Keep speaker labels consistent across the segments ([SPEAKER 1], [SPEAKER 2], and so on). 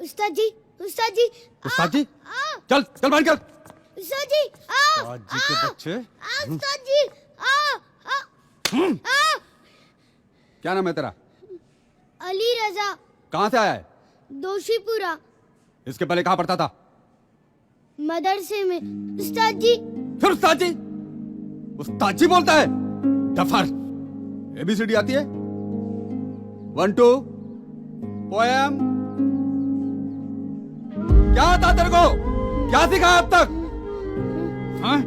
[SPEAKER 1] उस्ताद जी, उस्ताद जी,
[SPEAKER 2] उस्ताद जी, चल चल बाहर निकल।
[SPEAKER 1] उस्ताद जी,
[SPEAKER 2] उस्ताद जी के बच्चे।
[SPEAKER 1] उस्ताद जी,
[SPEAKER 2] क्या नाम है तेरा?
[SPEAKER 1] अली रजा,
[SPEAKER 2] कहाँ से आया है?
[SPEAKER 1] दोषीपुरा,
[SPEAKER 2] इसके पहले कहाँ पढ़ता था?
[SPEAKER 1] मदरसे में। उस्ताद जी,
[SPEAKER 2] फिर उस्ताद जी? उस्ताद जी बोलता है? डफर। ABCD आती है? 1 2 पोएम। क्या आता तेरे को? क्या सिखाया अब तक? हाँ?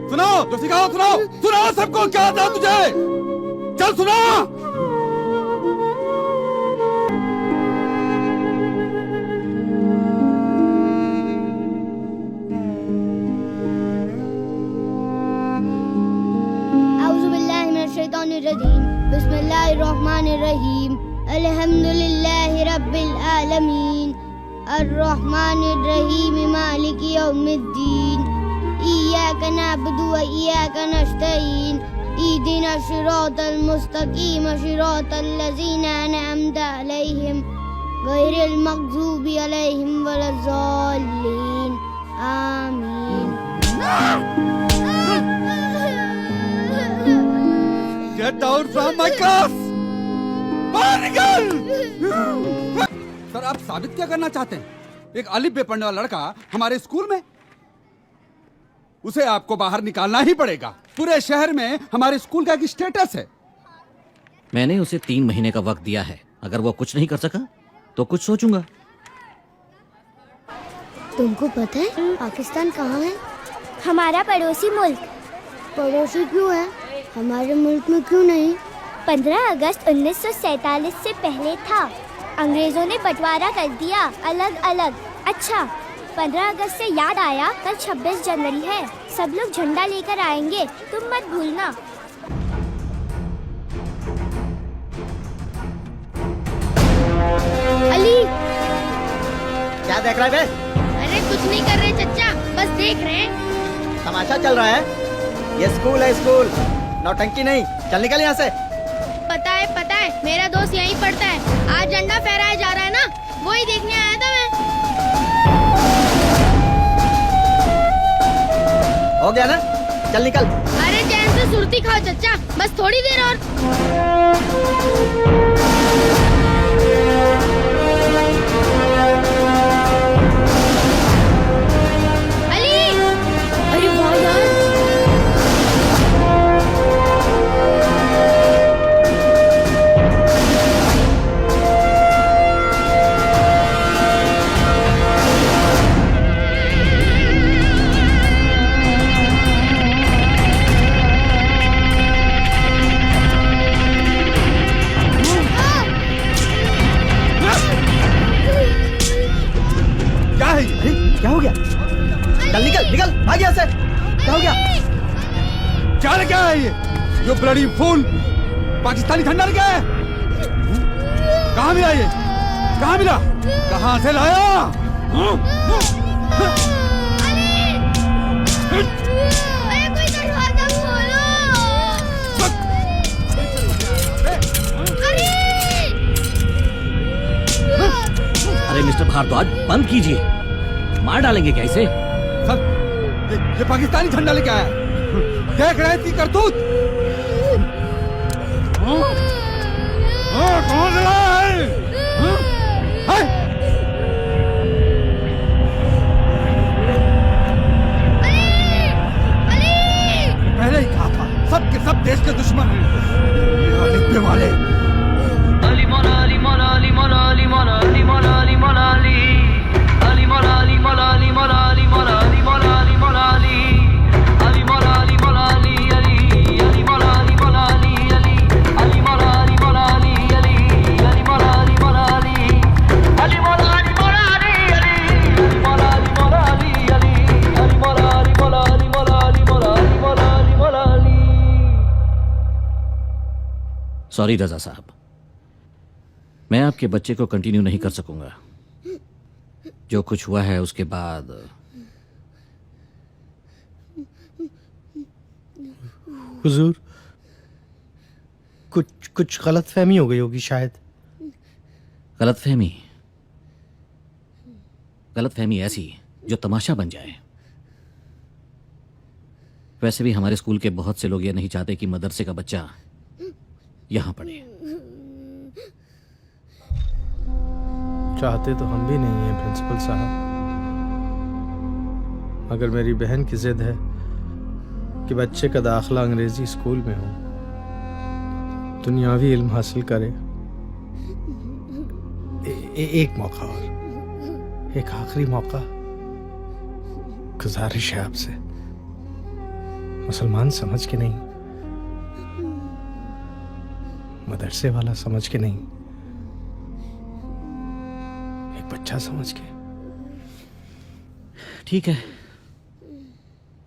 [SPEAKER 2] सुनाओ, जो सिखाओ सुनाओ, सुनाओ सबको, क्या आता तुझे? चल सुना।
[SPEAKER 1] बिस्मिल्लाहिर्रहमानिर्रहीम अल्हम्दुलिल्लाहि रब्बिल आलमीन अर्रहमानिर्रहीम मालिकि यौमिद्दीन इय्याका नअबुदु व इय्याका नस्तईन इहदिनास सिरातल मुस्तकीम सिरातल लज़ीना अनअमता अलैहिम गैरिल मग़ज़ूबि अलैहिम वलज़्ज़ालिन आमीन।
[SPEAKER 2] Get out from my class! बाहर निकल! सर, आप साबित क्या करना चाहते हैं? एक अलिफ बे पढ़ने वाला लड़का हमारे स्कूल में, उसे आपको बाहर निकालना ही पड़ेगा। पूरे शहर में हमारे स्कूल का एक स्टेटस है।
[SPEAKER 3] मैंने उसे 3 महीने का वक्त दिया है, अगर वो कुछ नहीं कर सका तो कुछ सोचूंगा।
[SPEAKER 1] तुमको पता है पाकिस्तान कहाँ है?
[SPEAKER 4] हमारा पड़ोसी मुल्क।
[SPEAKER 1] पड़ोसी क्यों है? हमारे मुल्क में क्यों नहीं?
[SPEAKER 4] 15 अगस्त 1947 से पहले था, अंग्रेजों ने बंटवारा कर दिया अलग अलग। अच्छा, 15 अगस्त से याद आया, कल 26 जनवरी है, सब लोग झंडा लेकर आएंगे, तुम मत भूलना।
[SPEAKER 1] अली,
[SPEAKER 5] क्या देख रहे बे?
[SPEAKER 1] अरे कुछ नहीं कर रहे चचा, बस देख रहे हैं।
[SPEAKER 5] तमाशा चल रहा है? ये स्कूल है, स्कूल, नौटंकी नहीं। चल निकल यहाँ से।
[SPEAKER 1] पता है, मेरा दोस्त यहीं पढ़ता है। आज झंडा फहराया जा रहा है ना, वही देखने आया था मैं।
[SPEAKER 5] हो गया ना? चल निकल।
[SPEAKER 1] अरे चैन से सुर्ती खाओ चचा, बस थोड़ी देर और। अली, अरे वाह यार।
[SPEAKER 2] क्या है?
[SPEAKER 5] अरे क्या हो गया? चल निकल निकल, भाग यहाँ से। क्या हो गया?
[SPEAKER 2] क्या लेके आया है ये? जो ब्लडी फूल पाकिस्तानी झंडा लेके आया है? कहाँ मिला ये? कहाँ मिला? कहाँ से लाया?
[SPEAKER 1] अरे कोई दरवाजा खोलो।
[SPEAKER 3] अरे मिस्टर भारद्वाज, बंद कीजिए, मार डालेंगे क्या इसे?
[SPEAKER 2] सर, ये पाकिस्तानी झंडा लेके आया है। देख रहे हैं इसकी करतूत? कौन से लाया है? है? पहले ही कहा था, सब के सब देश के दुश्मन हैं। ये अलिफ वाले।
[SPEAKER 6] Ali Mola Ali Mola Ali Mola Ali Mola Ali Mola Ali Mola Ali Ali Mola Ali Mola Ali Mola Ali Mola Ali Mola Ali Mola Ali Ali Mola Ali Mola Ali Ali Ali Mola Ali Mola Ali Ali Ali Mola Ali Mola Ali Ali Ali Mola Ali Mola Ali Ali Mola Ali Mola Ali Ali Ali Mola Ali Mola Ali Ali Ali Mola Ali Mola Ali Mola Ali Mola Ali Mola Ali Mola Ali।
[SPEAKER 3] Sorry Raza साहब, मैं आपके बच्चे को continue नहीं कर सकूंगा। जो कुछ हुआ है उसके बाद
[SPEAKER 7] हुजूर, कुछ गलतफहमी हो गई होगी शायद।
[SPEAKER 3] गलतफहमी? गलत फहमी ऐसी जो तमाशा बन जाए। वैसे भी हमारे स्कूल के बहुत से लोग ये नहीं चाहते कि मदरसे का बच्चा यहां पढ़े।
[SPEAKER 7] चाहते तो हम भी नहीं हैं प्रिंसिपल साहब, मगर मेरी बहन की जिद है कि बच्चे का दाखिला अंग्रेजी स्कूल में हो, दुनियावी इल्म हासिल करे। एक मौका और, एक आखिरी मौका, गुजारिश है आपसे, मुसलमान समझ के नहीं, मदरसे वाला समझ के नहीं, एक बच्चा समझ के।
[SPEAKER 3] ठीक है,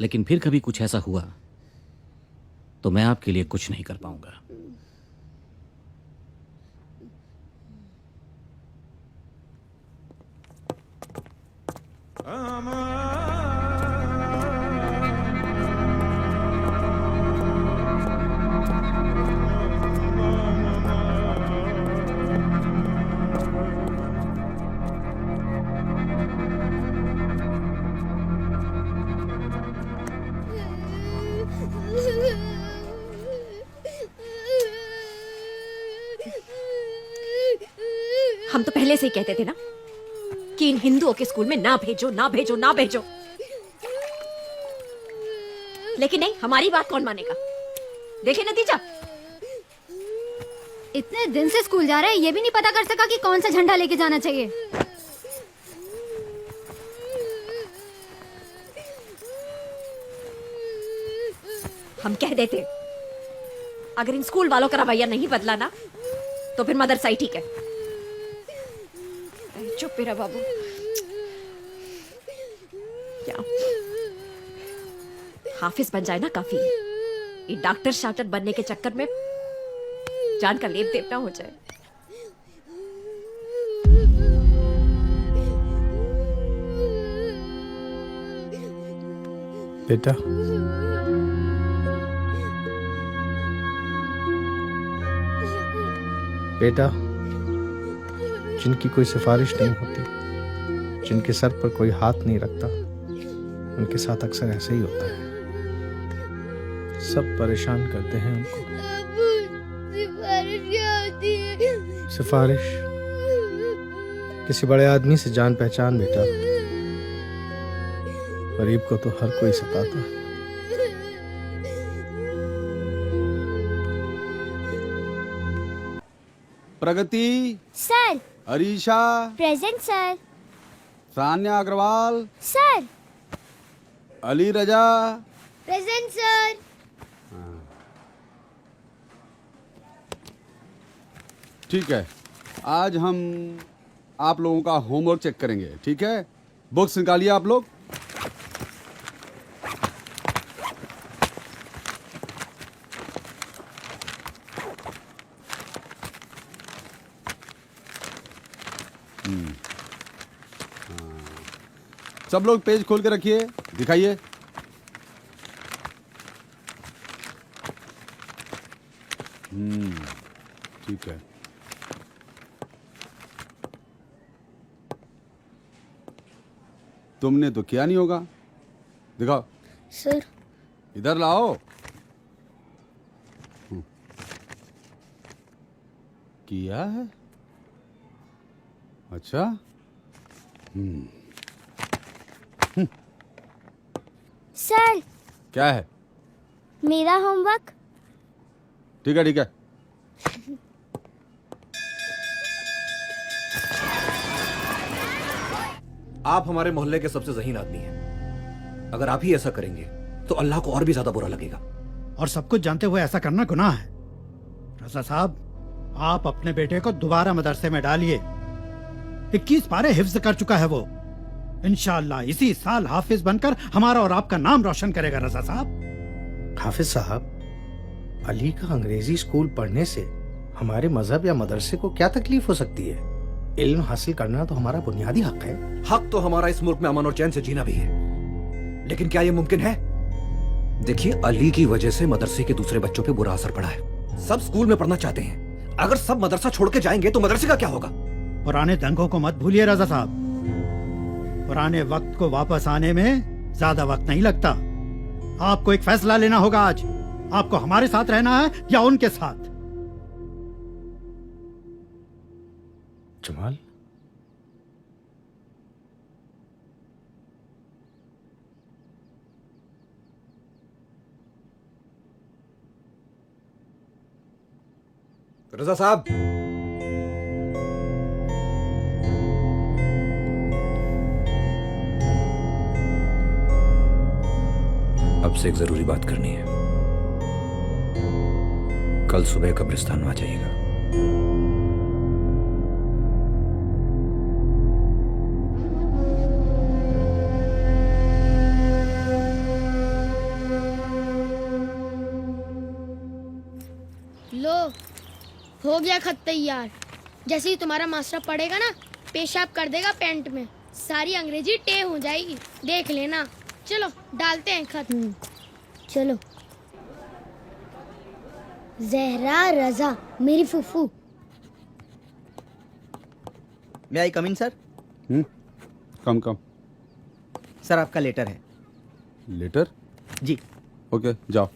[SPEAKER 3] लेकिन फिर कभी कुछ ऐसा हुआ तो मैं आपके लिए कुछ नहीं कर पाऊंगा।
[SPEAKER 8] हम तो पहले से ही कहते थे ना कि इन हिंदुओं के स्कूल में ना भेजो ना भेजो ना भेजो, लेकिन नहीं, हमारी बात कौन मानेगा। देखे नतीजा।
[SPEAKER 1] इतने दिन से स्कूल जा रहा है, ये भी नहीं पता कर सका कि कौन सा झंडा लेके जाना चाहिए।
[SPEAKER 8] हम कह देते अगर इन स्कूल वालों का रवैया नहीं बदला ना तो फिर मदरसा ही ठीक है। चुप मेरा बाबू। क्या हाफिज बन जाए ना काफी है, ये डॉक्टर शाटर बनने के चक्कर में जान का लेप देप ना हो जाए।
[SPEAKER 7] बेटा, बेटा, जिनकी कोई सिफारिश नहीं होती, जिनके सर पर कोई हाथ नहीं रखता, उनके साथ अक्सर ऐसे ही होता है। सब परेशान करते हैं उनको।
[SPEAKER 1] सिफारिश क्या होती है?
[SPEAKER 7] सिफारिश किसी बड़े आदमी से जान पहचान बेटा, गरीब को तो हर कोई सताता है।
[SPEAKER 2] Pragati,
[SPEAKER 4] sir.
[SPEAKER 2] Arisha,
[SPEAKER 4] present sir.
[SPEAKER 2] Sanya Agarwal,
[SPEAKER 4] sir.
[SPEAKER 2] Ali Raza,
[SPEAKER 1] present sir.
[SPEAKER 2] ठीक है, आज हम आप लोगों का होमवर्क चेक करेंगे। ठीक है, बुक्स निकालिए आप लोग। सब लोग पेज खोल के रखिए, दिखाइए। ठीक है, तुमने तो किया नहीं होगा, दिखाओ।
[SPEAKER 1] सर।
[SPEAKER 2] इधर लाओ। किया है? अच्छा।
[SPEAKER 4] सर।
[SPEAKER 2] क्या है?
[SPEAKER 4] मेरा होमवर्क।
[SPEAKER 2] ठीक है, ठीक है।
[SPEAKER 9] आप हमारे मोहल्ले के सबसे ज़हीन आदमी हैं। अगर आप ही ऐसा करेंगे तो अल्लाह को और भी ज्यादा बुरा लगेगा।
[SPEAKER 10] और सब कुछ जानते हुए ऐसा करना गुनाह है। रजा साहब, आप अपने बेटे को दोबारा मदरसे में डालिए। 21 पारे हिफ्ज कर चुका है वो। इंशाअल्लाह इसी साल हाफिज बनकर हमारा और आपका नाम रोशन करेगा। रजा साहब।
[SPEAKER 7] हाफिज साहब, अली का अंग्रेजी स्कूल पढ़ने से हमारे मजहब या मदरसे को क्या तकलीफ हो सकती है? इल्म हासिल करना तो हमारा बुनियादी हक है।
[SPEAKER 9] हक तो हमारा इस मुल्क में अमन और चैन से जीना भी है, लेकिन क्या ये मुमकिन है? देखिए, अली की वजह से मदरसे के दूसरे बच्चों पे बुरा असर पड़ा है। सब स्कूल में पढ़ना चाहते हैं। अगर सब मदरसा छोड़ के जाएंगे तो मदरसे का क्या होगा?
[SPEAKER 10] पुराने दंगों को मत भूलिए रजा साहब। पुराने वक्त को वापस आने में ज्यादा वक्त नहीं लगता। आपको एक फैसला लेना होगा आज। आपको हमारे साथ रहना है या उनके साथ?
[SPEAKER 7] जमाल,
[SPEAKER 9] रजा साहब, आपसे एक जरूरी बात करनी है। कल सुबह कब्रिस्तान में आ जाइएगा।
[SPEAKER 1] लो, हो गया खत तैयार। जैसे ही तुम्हारा मास्टर पढ़ेगा ना, पेशाब कर देगा पैंट में, सारी अंग्रेजी टे हो जाएगी, देख लेना। चलो डालते हैं खत।
[SPEAKER 4] चलो। जहरा रजा, मेरी फूफू।
[SPEAKER 5] मे आई कम इन सर?
[SPEAKER 2] कम
[SPEAKER 5] सर आपका लेटर है।
[SPEAKER 2] लेटर?
[SPEAKER 5] जी।
[SPEAKER 2] ओके, जाओ।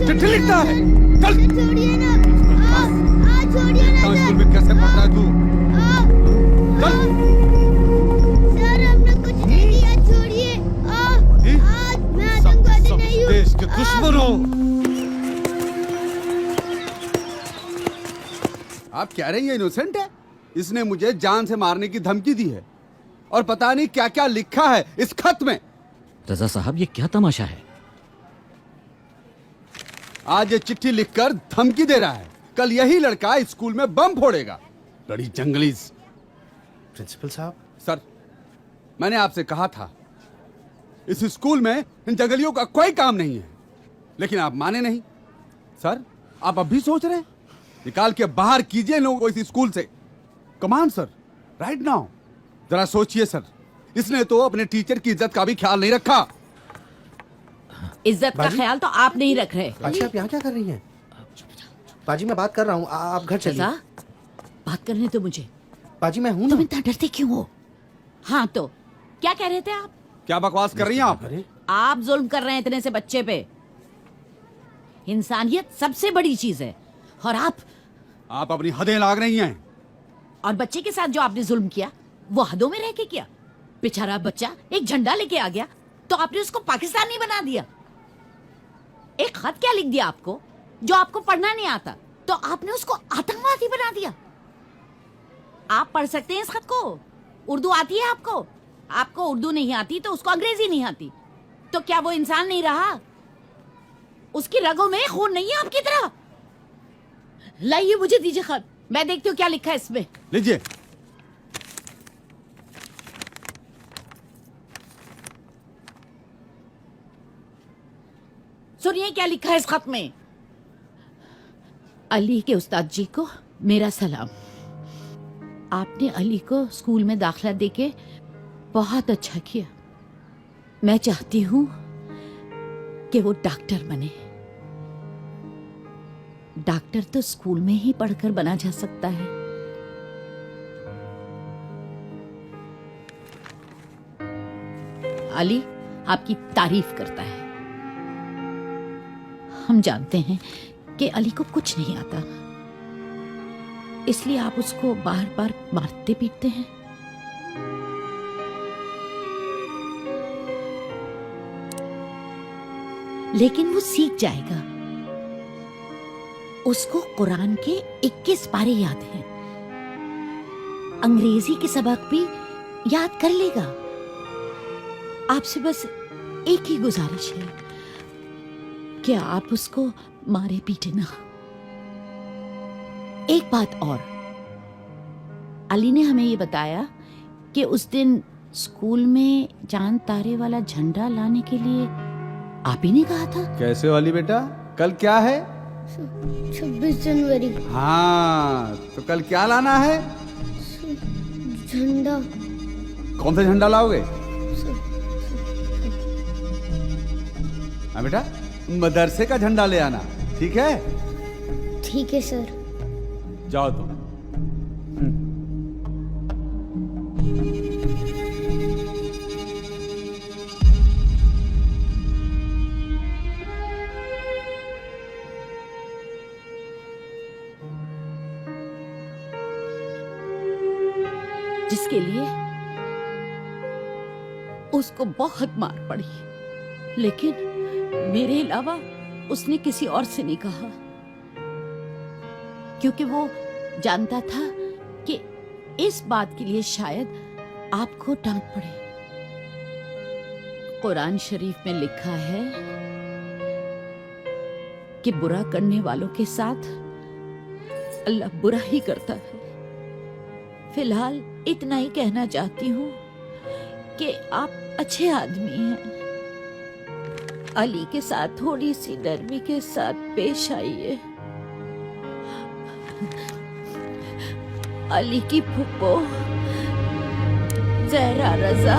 [SPEAKER 2] चिट्ठी लिखता है। चल
[SPEAKER 1] छोड़िए ना, छोड़िए ना
[SPEAKER 2] स्कूल में कैसे पढ़ता है तू? चल।
[SPEAKER 1] सर, हमने कुछ नहीं किया, छोड़िए। मैं आतंकवादी नहीं हूँ।
[SPEAKER 2] देश के दुश्मन हो। आप कह रही हैं इनोसेंट है? इसने मुझे जान से मारने की धमकी दी है और पता नहीं क्या क्या लिखा है इस खत में।
[SPEAKER 3] रजा साहब, ये क्या तमाशा है?
[SPEAKER 2] आज ये चिट्ठी लिखकर धमकी दे रहा है, कल यही लड़का स्कूल में बम फोड़ेगा। बड़ी जंगली।
[SPEAKER 7] प्रिंसिपल साहब।
[SPEAKER 2] सर, मैंने आपसे कहा था इस स्कूल में इन जंगलियों का कोई काम नहीं है, लेकिन आप माने नहीं। सर, आप अब भी सोच रहे हैं? निकाल के बाहर कीजिए लोगों को इस स्कूल से। कमान सर, राइट नाउ। जरा सोचिए सर, इसने तो अपने टीचर की इज्जत का भी ख्याल नहीं रखा।
[SPEAKER 8] इज्जत का ख्याल तो आप नहीं रख रहे।
[SPEAKER 7] बाजी, आप यहाँ क्या कर रही हैं? बाजी, मैं बात कर रहा हूँ, आप घर चलिए।
[SPEAKER 8] बात करने तो मुझे।
[SPEAKER 7] बाजी, मैं हूँ
[SPEAKER 8] तुम
[SPEAKER 7] ना।
[SPEAKER 8] इतना डरते क्यों हो? हाँ तो क्या कह रहे थे आप?
[SPEAKER 2] क्या बकवास कर रही हैं आप?
[SPEAKER 8] आप जुल्म कर रहे हैं इतने से बच्चे पे। इंसानियत सबसे बड़ी चीज है और आप
[SPEAKER 2] अपनी हदें लाग रही हैं।
[SPEAKER 8] और बच्चे के साथ जो आपने जुल्म किया वो हदों में रह के किया। बेचारा बच्चा एक झंडा लेके आ गया तो आपने उसको पाकिस्तानी बना दिया। एक खत क्या लिख दिया आपको जो आपको पढ़ना नहीं आता, तो आपने उसको आतंकवादी बना दिया। आप पढ़ सकते हैं इस खत को? उर्दू आती है आपको? आपको उर्दू नहीं आती तो उसको अंग्रेजी नहीं आती, तो क्या वो इंसान नहीं रहा? उसकी रगों में खून नहीं है आपकी तरह? लाइए मुझे दीजिए खत, मैं देखती हूँ क्या लिखा है इसमें।
[SPEAKER 2] लीजिए।
[SPEAKER 8] सुनिए क्या लिखा है इस खत में। अली के उस्ताद जी को मेरा सलाम। आपने अली को स्कूल में दाखिला देके बहुत अच्छा किया। मैं चाहती हूँ कि वो डॉक्टर बने। डॉक्टर तो स्कूल में ही पढ़कर बना जा सकता है। अली आपकी तारीफ करता है। हम जानते हैं कि अली को कुछ नहीं आता, इसलिए आप उसको बार बार मारते पीटते हैं। लेकिन वो सीख जाएगा। उसको कुरान के 21 पारे याद हैं। अंग्रेजी के सबक भी याद कर लेगा। आपसे बस एक ही गुजारिश है कि आप उसको मारे पीटे ना। एक बात और, अली ने हमें ये बताया कि उस दिन स्कूल में चांद तारे वाला झंडा लाने के लिए आप ही ने कहा था?
[SPEAKER 2] कैसे हो अली बेटा, कल क्या है?
[SPEAKER 1] 26 जनवरी।
[SPEAKER 2] हाँ, तो कल क्या लाना है?
[SPEAKER 1] झंडा।
[SPEAKER 2] कौन सा झंडा लाओगे? हाँ बेटा, मदरसे का झंडा ले आना, ठीक है?
[SPEAKER 1] ठीक है सर।
[SPEAKER 2] जाओ तुम।
[SPEAKER 8] जिसके लिए उसको बहुत मार पड़ी, लेकिन मेरे अलावा उसने किसी और से नहीं कहा, क्योंकि वो जानता था कि इस बात के लिए शायद आपको डांट पड़े। कुरान शरीफ में लिखा है कि बुरा करने वालों के साथ अल्लाह बुरा ही करता है। फिलहाल इतना ही कहना चाहती हूँ कि आप अच्छे आदमी हैं। अली के साथ थोड़ी सी नरमी के साथ पेश आइए। अली की फूफो ज़हरा रज़ा